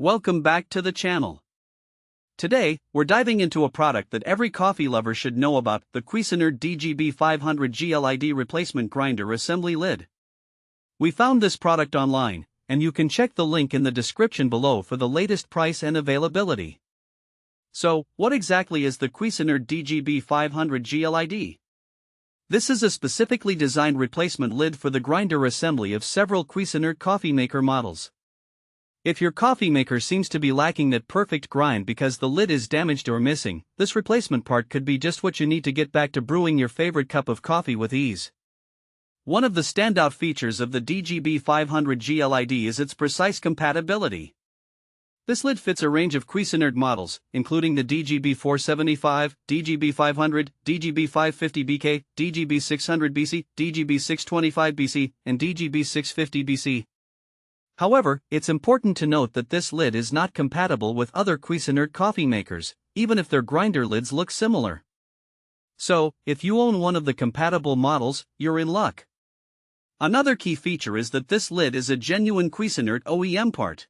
Welcome back to the channel. Today, we're diving into a product that every coffee lover should know about, the Cuisinart DGB-500GLID replacement grinder assembly lid. We found this product online, and you can check the link in the description below for the latest price and availability. So, what exactly is the Cuisinart DGB-500GLID? This is a specifically designed replacement lid for the grinder assembly of several Cuisinart coffee maker models. If your coffee maker seems to be lacking that perfect grind because the lid is damaged or missing, this replacement part could be just what you need to get back to brewing your favorite cup of coffee with ease. One of the standout features of the DGB-500GLID is its precise compatibility. This lid fits a range of Cuisinart models, including the DGB-475, DGB-500, DGB-550BK, DGB-600BC, DGB-625BC, and DGB-650BC. However, it's important to note that this lid is not compatible with other Cuisinart coffee makers, even if their grinder lids look similar. So, if you own one of the compatible models, you're in luck. Another key feature is that this lid is a genuine Cuisinart OEM part.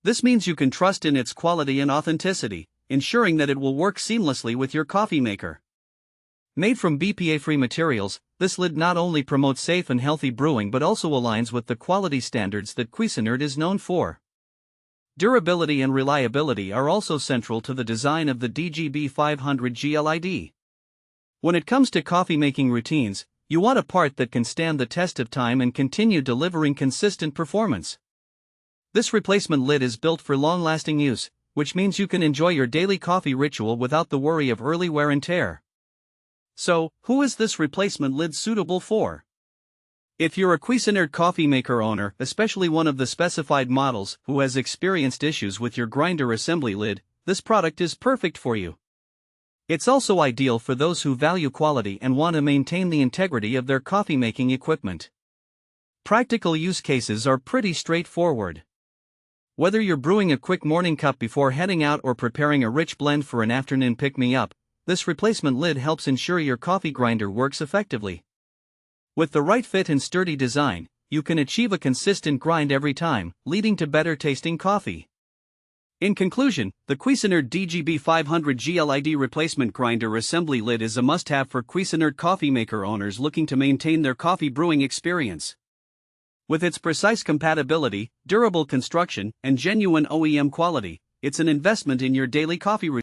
This means you can trust in its quality and authenticity, ensuring that it will work seamlessly with your coffee maker. Made from BPA-free materials, this lid not only promotes safe and healthy brewing but also aligns with the quality standards that Cuisinart is known for. Durability and reliability are also central to the design of the DGB-500GLID. When it comes to coffee making routines, you want a part that can stand the test of time and continue delivering consistent performance. This replacement lid is built for long-lasting use, which means you can enjoy your daily coffee ritual without the worry of early wear and tear. So, who is this replacement lid suitable for? If you're a Cuisinart coffee maker owner, especially one of the specified models, who has experienced issues with your grinder assembly lid, this product is perfect for you. It's also ideal for those who value quality and want to maintain the integrity of their coffee making equipment. Practical use cases are pretty straightforward. Whether you're brewing a quick morning cup before heading out or preparing a rich blend for an afternoon pick-me-up, this replacement lid helps ensure your coffee grinder works effectively. With the right fit and sturdy design, you can achieve a consistent grind every time, leading to better tasting coffee. In conclusion, the Cuisinart DGB-500GLID replacement grinder assembly lid is a must-have for Cuisinart coffee maker owners looking to maintain their coffee brewing experience. With its precise compatibility, durable construction, and genuine OEM quality, it's an investment in your daily coffee routine.